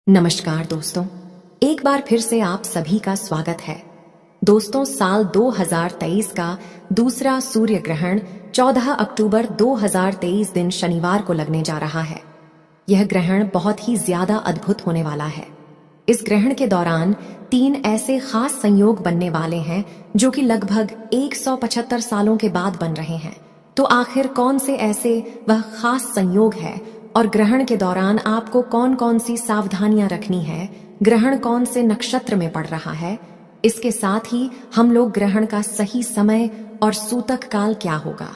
नमस्कार दोस्तों, एक बार फिर से आप सभी का स्वागत है। दोस्तों, साल 2023 का दूसरा सूर्य ग्रहण 14 अक्टूबर 2023 दिन शनिवार को लगने जा रहा है। यह ग्रहण बहुत ही ज्यादा अद्भुत होने वाला है। इस ग्रहण के दौरान 3 ऐसे खास संयोग बनने वाले हैं जो कि लगभग 175 सालों के बाद बन रहे हैं। तो आखिर कौन से ऐसे वह खास संयोग है और ग्रहण के दौरान आपको कौन कौन सी सावधानियां रखनी है, ग्रहण कौन से नक्षत्र में पड़ रहा है, इसके साथ ही हम लोग ग्रहण का सही समय और सूतक काल क्या होगा,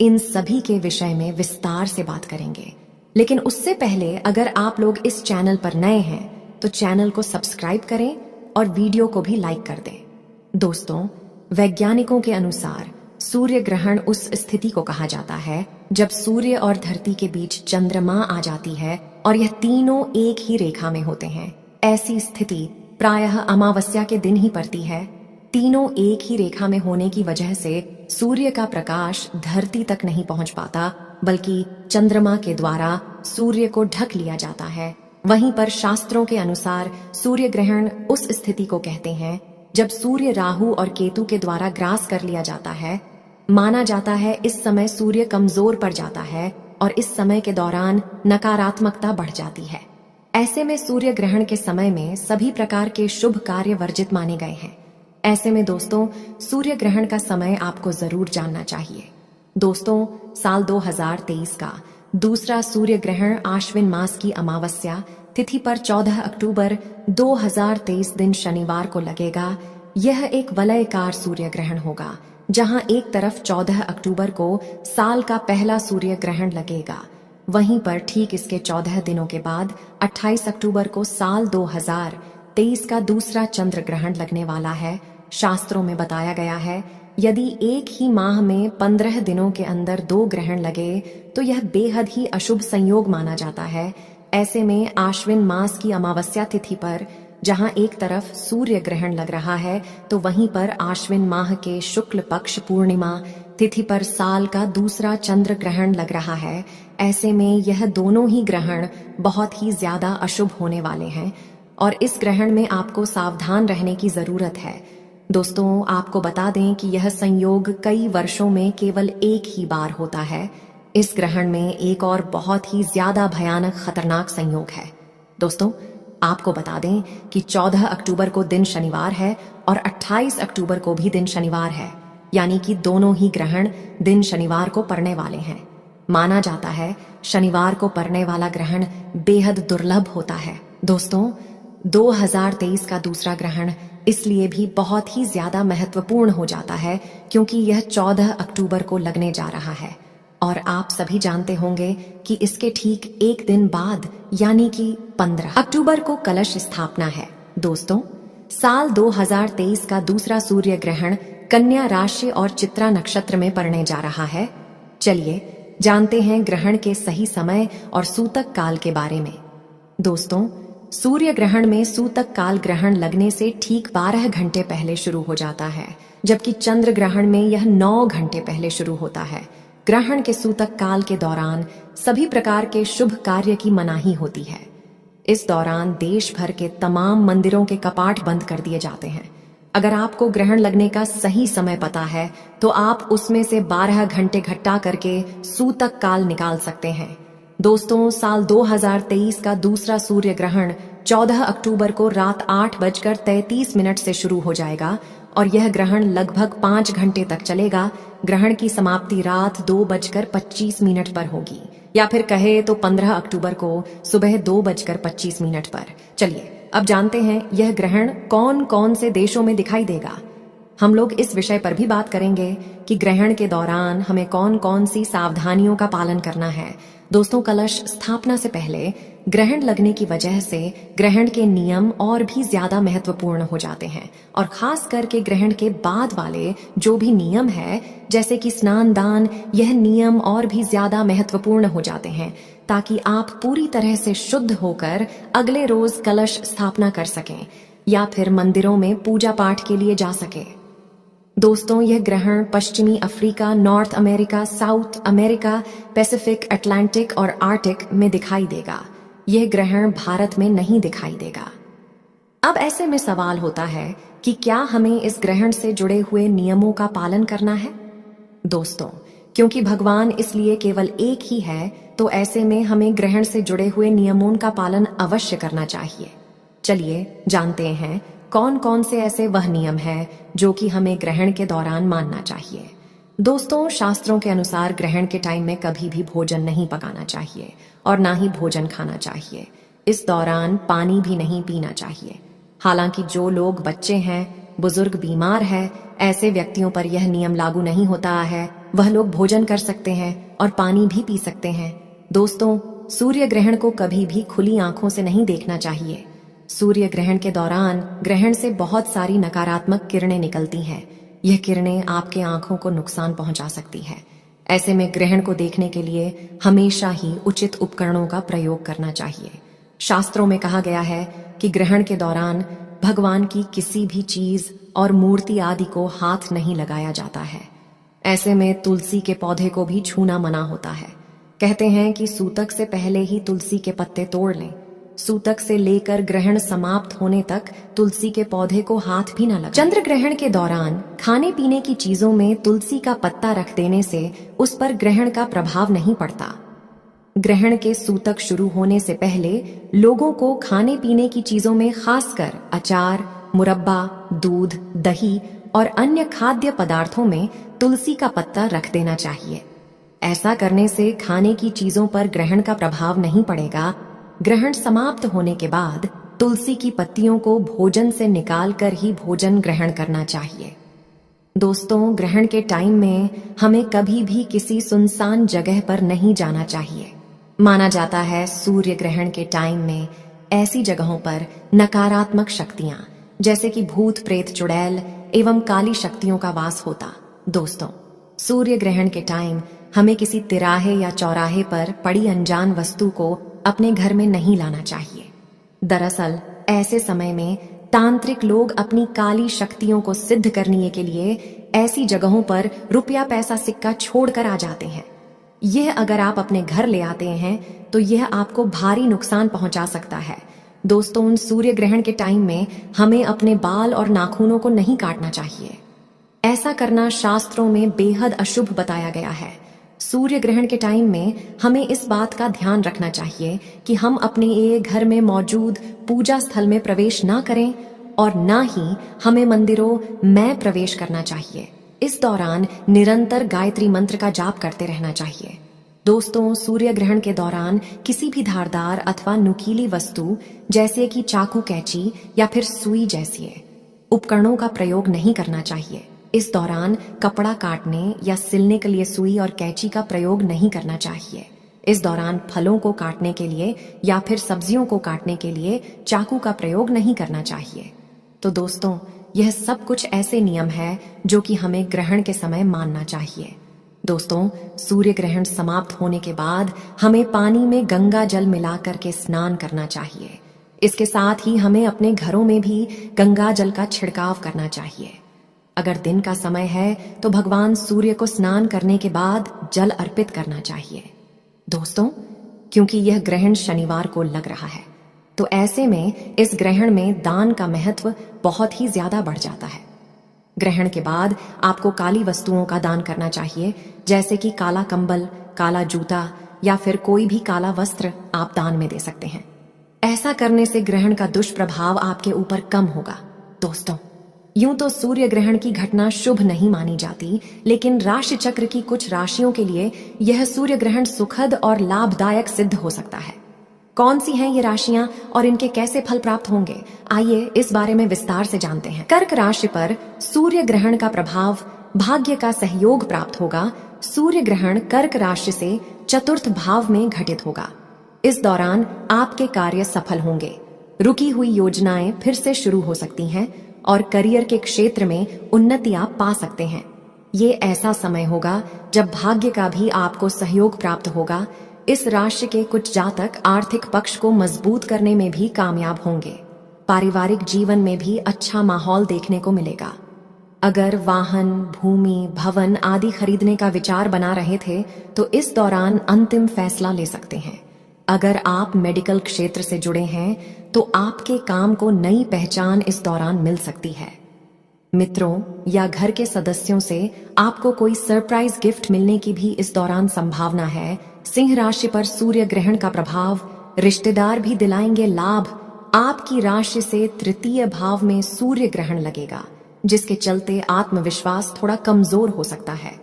इन सभी के विषय में विस्तार से बात करेंगे। लेकिन उससे पहले अगर आप लोग इस चैनल पर नए हैं तो चैनल को सब्सक्राइब करें और वीडियो को भी लाइक कर दें। दोस्तों, वैज्ञानिकों के अनुसार सूर्य ग्रहण उस स्थिति को कहा जाता है जब सूर्य और धरती के बीच चंद्रमा आ जाती है और यह तीनों एक ही रेखा में होते हैं। ऐसी स्थिति प्रायः अमावस्या के दिन ही पड़ती है। तीनों एक ही रेखा में होने की वजह से सूर्य का प्रकाश धरती तक नहीं पहुंच पाता, बल्कि चंद्रमा के द्वारा सूर्य को ढक लिया जाता है। वहीं पर शास्त्रों के अनुसार सूर्य ग्रहण उस स्थिति को कहते हैं जब सूर्य राहु और केतु के द्वारा ग्रास कर लिया जाता है। माना जाता है इस समय सूर्य कमजोर पड़ जाता है और इस समय के दौरान नकारात्मकता बढ़ जाती है। ऐसे में सूर्य ग्रहण के समय में सभी प्रकार के शुभ कार्य वर्जित माने गए हैं। ऐसे में दोस्तों, सूर्य ग्रहण का समय आपको जरूर जानना चाहिए। दोस्तों, साल 2023 का दूसरा सूर्य ग्रहण आश्विन मास की अमावस्या तिथि पर 14 अक्टूबर 2023 दिन शनिवार को लगेगा। यह एक वलयकार सूर्य ग्रहण होगा, जहां एक तरफ 14 अक्टूबर को साल का पहला सूर्य ग्रहण लगेगा, वहीं पर ठीक इसके 14 दिनों के बाद 28 अक्टूबर को साल 2023 का दूसरा चंद्र ग्रहण लगने वाला है। शास्त्रों में बताया गया है यदि एक ही माह में 15 दिनों के अंदर 2 ग्रहण लगे तो यह बेहद ही अशुभ संयोग माना जाता है। ऐसे में आश्विन मास की अमावस्या तिथि पर जहां एक तरफ सूर्य ग्रहण लग रहा है तो वहीं पर आश्विन माह के शुक्ल पक्ष पूर्णिमा तिथि पर साल का दूसरा चंद्र ग्रहण लग रहा है। ऐसे में यह दोनों ही ग्रहण बहुत ही ज्यादा अशुभ होने वाले हैं और इस ग्रहण में आपको सावधान रहने की जरूरत है। दोस्तों, आपको बता दें कि यह संयोग कई वर्षों में केवल एक ही बार होता है। इस ग्रहण में एक और बहुत ही ज्यादा भयानक खतरनाक संयोग है। दोस्तों, आपको बता दें कि 14 अक्टूबर को दिन शनिवार है और 28 अक्टूबर को भी दिन शनिवार है, यानी कि दोनों ही ग्रहण दिन शनिवार को पड़ने वाले हैं। माना जाता है शनिवार को पड़ने वाला ग्रहण बेहद दुर्लभ होता है। दोस्तों, 2023 का दूसरा ग्रहण इसलिए भी बहुत ही ज्यादा महत्वपूर्ण हो जाता है क्योंकि यह 14 अक्टूबर को लगने जा रहा है और आप सभी जानते होंगे कि इसके ठीक एक दिन बाद यानी कि 15 अक्टूबर को कलश स्थापना है। दोस्तों, साल 2023 का दूसरा सूर्य ग्रहण कन्या राशि और चित्रा नक्षत्र में पड़ने जा रहा है। चलिए जानते हैं ग्रहण के सही समय और सूतक काल के बारे में। दोस्तों, सूर्य ग्रहण में सूतक काल ग्रहण लगने से ठीक 12 घंटे पहले शुरू हो जाता है, जबकि चंद्र ग्रहण में यह 9 घंटे पहले शुरू होता है। ग्रहण के सूतक काल के दौरान सभी प्रकार के शुभ कार्य की मनाही होती है। इस दौरान देश भर के तमाम मंदिरों के कपाट बंद कर दिए जाते हैं। अगर आपको ग्रहण लगने का सही समय पता है तो आप उसमें से 12 घंटे घटा करके सूतक काल निकाल सकते हैं। दोस्तों, साल 2023 का दूसरा सूर्य ग्रहण 14 अक्टूबर को रात 8:33 से शुरू हो जाएगा और यह ग्रहण लगभग 5 घंटे तक चलेगा। ग्रहण की समाप्ति रात 2:25 पर होगी, या फिर कहे तो 15 अक्टूबर को सुबह 2:25 पर। चलिए अब जानते हैं यह ग्रहण कौन कौन से देशों में दिखाई देगा। हम लोग इस विषय पर भी बात करेंगे कि ग्रहण के दौरान हमें कौन कौन सी सावधानियों का पालन करना है। दोस्तों, कलश स्थापना से पहले ग्रहण लगने की वजह से ग्रहण के नियम और भी ज्यादा महत्वपूर्ण हो जाते हैं और खास करके ग्रहण के बाद वाले जो भी नियम है जैसे कि स्नान दान, यह नियम और भी ज्यादा महत्वपूर्ण हो जाते हैं ताकि आप पूरी तरह से शुद्ध होकर अगले रोज कलश स्थापना कर सकें या फिर मंदिरों में पूजा पाठ के लिए जा सके। दोस्तों, यह ग्रहण पश्चिमी Africa, north America, south America, Pacific, Atlantic और आर्टिक में दिखाई देगा। यह ग्रहण भारत में नहीं दिखाई देगा। अब ऐसे में सवाल होता है कि क्या हमें इस ग्रहण से जुड़े हुए नियमों का पालन करना है? दोस्तों, क्योंकि भगवान इसलिए केवल एक ही है, तो ऐसे में हमें ग्रहण से जुड़े हुए नियमों का पालन अवश्य करना चाहिए। चलिए जानते हैं कौन कौन से ऐसे वह नियम है जो कि हमें ग्रहण के दौरान मानना चाहिए। दोस्तों, शास्त्रों के अनुसार ग्रहण के टाइम में कभी भी भोजन नहीं पकाना चाहिए और ना ही भोजन खाना चाहिए। इस दौरान पानी भी नहीं पीना चाहिए। हालांकि जो लोग बच्चे हैं, बुजुर्ग, बीमार है, ऐसे व्यक्तियों पर यह नियम लागू नहीं होता है। वह लोग भोजन कर सकते हैं और पानी भी पी सकते हैं। दोस्तों, सूर्य ग्रहण को कभी भी खुली आंखों से नहीं देखना चाहिए। सूर्य ग्रहण के दौरान ग्रहण से बहुत सारी नकारात्मक किरणें निकलती हैं। यह किरणें आपके आंखों को नुकसान पहुंचा सकती है। ऐसे में ग्रहण को देखने के लिए हमेशा ही उचित उपकरणों का प्रयोग करना चाहिए। शास्त्रों में कहा गया है कि ग्रहण के दौरान भगवान की किसी भी चीज और मूर्ति आदि को हाथ नहीं लगाया जाता है। ऐसे में तुलसी के पौधे को भी छूना मना होता है। कहते हैं कि सूतक से पहले ही तुलसी के पत्ते तोड़ लें। सूतक से लेकर ग्रहण समाप्त होने तक तुलसी के पौधे को हाथ भी न लगाएं। चंद्र ग्रहण के दौरान खाने पीने की चीजों में तुलसी का पत्ता रख देने से उस पर ग्रहण का प्रभाव नहीं पड़ता। ग्रहण के सूतक शुरू होने से पहले लोगों को खाने पीने की चीजों में खासकर अचार, मुरब्बा, दूध, दही और अन्य खाद्य पदार्थों में तुलसी का पत्ता रख देना चाहिए। ऐसा करने से खाने की चीजों पर ग्रहण का प्रभाव नहीं पड़ेगा। ग्रहण समाप्त होने के बाद तुलसी की पत्तियों को भोजन से निकालकर ही भोजन ग्रहण करना चाहिए। दोस्तों, ग्रहण के टाइम में हमें कभी भी किसी सुनसान जगह पर नहीं जाना चाहिए। माना जाता है सूर्य ग्रहण के टाइम में ऐसी जगहों पर नकारात्मक शक्तियां जैसे कि भूत, प्रेत, चुड़ैल एवं काली शक्तियों का वास होता। दोस्तों, सूर्य ग्रहण के टाइम हमें किसी तिराहे या चौराहे पर पड़ी अनजान वस्तु को अपने घर में नहीं लाना चाहिए। दरअसल ऐसे समय में तांत्रिक लोग अपनी काली शक्तियों को सिद्ध करने के लिए ऐसी जगहों पर रुपया, पैसा, सिक्का छोड़कर आ जाते हैं। यह अगर आप अपने घर ले आते हैं तो यह आपको भारी नुकसान पहुंचा सकता है। दोस्तों, उन सूर्य ग्रहण के टाइम में हमें अपने बाल और नाखूनों को नहीं काटना चाहिए। ऐसा करना शास्त्रों में बेहद अशुभ बताया गया है। सूर्य ग्रहण के टाइम में हमें इस बात का ध्यान रखना चाहिए कि हम अपने घर में मौजूद पूजा स्थल में प्रवेश ना करें और ना ही हमें मंदिरों में प्रवेश करना चाहिए। इस दौरान निरंतर गायत्री मंत्र का जाप करते रहना चाहिए। दोस्तों, सूर्य ग्रहण के दौरान किसी भी धारदार अथवा नुकीली वस्तु जैसे कि चाकू, कैंची या फिर सुई जैसे उपकरणों का प्रयोग नहीं करना चाहिए। इस दौरान कपड़ा काटने या सिलने के लिए सुई और कैंची का प्रयोग नहीं करना चाहिए। इस दौरान फलों को काटने के लिए या फिर सब्जियों को काटने के लिए चाकू का प्रयोग नहीं करना चाहिए। तो दोस्तों, यह सब कुछ ऐसे नियम है जो कि हमें ग्रहण के समय मानना चाहिए। दोस्तों, सूर्य ग्रहण समाप्त होने के बाद हमें पानी में गंगा जल मिलाकर के स्नान करना चाहिए। इसके साथ ही हमें अपने घरों में भी गंगा जल का छिड़काव करना चाहिए। अगर दिन का समय है तो भगवान सूर्य को स्नान करने के बाद जल अर्पित करना चाहिए। दोस्तों, क्योंकि यह ग्रहण शनिवार को लग रहा है, तो ऐसे में इस ग्रहण में दान का महत्व बहुत ही ज्यादा बढ़ जाता है। ग्रहण के बाद आपको काली वस्तुओं का दान करना चाहिए, जैसे कि काला कंबल, काला जूता या फिर कोई भी काला वस्त्र आप दान में दे सकते हैं। ऐसा करने से ग्रहण का दुष्प्रभाव आपके ऊपर कम होगा। दोस्तों, यूं तो सूर्य ग्रहण की घटना शुभ नहीं मानी जाती, लेकिन राशि चक्र की कुछ राशियों के लिए यह सूर्य ग्रहण सुखद और लाभदायक सिद्ध हो सकता है। कौन सी हैं ये राशियां और इनके कैसे फल प्राप्त होंगे, आइए इस बारे में विस्तार से जानते हैं। कर्क राशि पर सूर्य ग्रहण का प्रभाव भाग्य का सहयोग प्राप्त होगा। सूर्य ग्रहण कर्क राशि से चतुर्थ भाव में घटित होगा। इस दौरान आपके कार्य सफल होंगे। रुकी हुई योजनाएं फिर से शुरू हो सकती हैं और करियर के क्षेत्र में उन्नति आप पा सकते हैं। ये ऐसा समय होगा जब भाग्य का भी आपको सहयोग प्राप्त होगा। इस राशि के कुछ जातक आर्थिक पक्ष को मजबूत करने में भी कामयाब होंगे। पारिवारिक जीवन में भी अच्छा माहौल देखने को मिलेगा। अगर वाहन, भूमि, भवन आदि खरीदने का विचार बना रहे थे तो इस दौरान अंतिम फैसला ले सकते हैं। अगर आप मेडिकल क्षेत्र से जुड़े हैं तो आपके काम को नई पहचान इस दौरान मिल सकती है। मित्रों या घर के सदस्यों से आपको कोई सरप्राइज गिफ्ट मिलने की भी इस दौरान संभावना है। सिंह राशि पर सूर्य ग्रहण का प्रभाव, रिश्तेदार भी दिलाएंगे लाभ। आपकी राशि से तृतीय भाव में सूर्य ग्रहण लगेगा, जिसके चलते आत्मविश्वास थोड़ा कमजोर हो सकता है।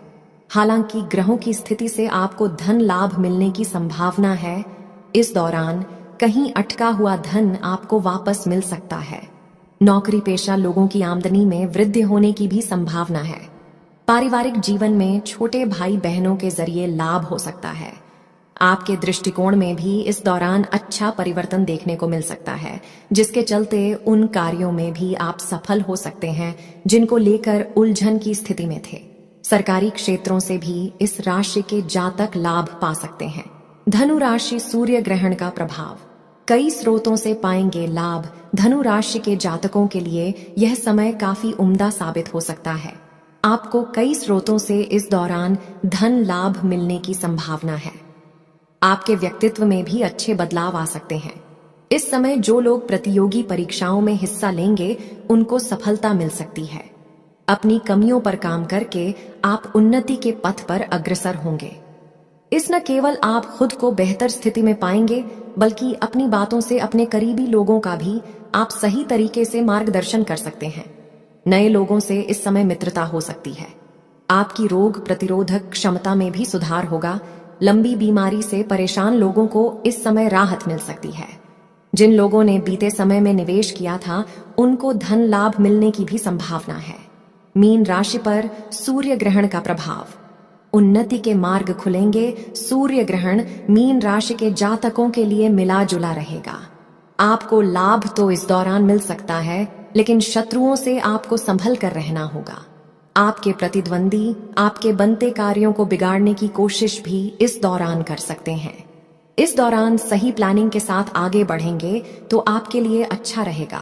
हालांकि ग्रहों की स्थिति से आपको धन लाभ मिलने की संभावना है। इस दौरान कहीं अटका हुआ धन आपको वापस मिल सकता है। नौकरी पेशा लोगों की आमदनी में वृद्धि होने की भी संभावना है। पारिवारिक जीवन में छोटे भाई बहनों के जरिए लाभ हो सकता है। आपके दृष्टिकोण में भी इस दौरान अच्छा परिवर्तन देखने को मिल सकता है, जिसके चलते उन कार्यों में भी आप सफल हो सकते हैं जिनको लेकर उलझन की स्थिति में थे। सरकारी क्षेत्रों से भी इस राशि के जातक लाभ पा सकते हैं। धनु राशि सूर्य ग्रहण का प्रभाव, कई स्रोतों से पाएंगे लाभ। धनु राशि के जातकों के लिए यह समय काफी उम्दा साबित हो सकता है। आपको कई स्रोतों से इस दौरान धन लाभ मिलने की संभावना है। आपके व्यक्तित्व में भी अच्छे बदलाव आ सकते हैं। इस समय जो लोग प्रतियोगी परीक्षाओं में हिस्सा लेंगे उनको सफलता मिल सकती है। अपनी कमियों पर काम करके आप उन्नति के पथ पर अग्रसर होंगे। इस न केवल आप खुद को बेहतर स्थिति में पाएंगे, बल्कि अपनी बातों से अपने करीबी लोगों का भी आप सही तरीके से मार्गदर्शन कर सकते हैं। नए लोगों से इस समय मित्रता हो सकती है। आपकी रोग प्रतिरोधक क्षमता में भी सुधार होगा। लंबी बीमारी से परेशान लोगों को इस समय राहत मिल सकती है। जिन लोगों ने बीते समय में निवेश किया था उनको धन लाभ मिलने की भी संभावना है। मीन राशि पर सूर्य ग्रहण का प्रभाव, उन्नति के मार्ग खुलेंगे। सूर्य ग्रहण मीन राशि के जातकों के लिए मिला जुला रहेगा। आपको लाभ तो इस दौरान मिल सकता है, लेकिन शत्रुओं से आपको संभल कर रहना होगा। आपके प्रतिद्वंदी आपके बनते कार्यों को बिगाड़ने की कोशिश भी इस दौरान कर सकते हैं। इस दौरान सही प्लानिंग के साथ आगे बढ़ेंगे तो आपके लिए अच्छा रहेगा।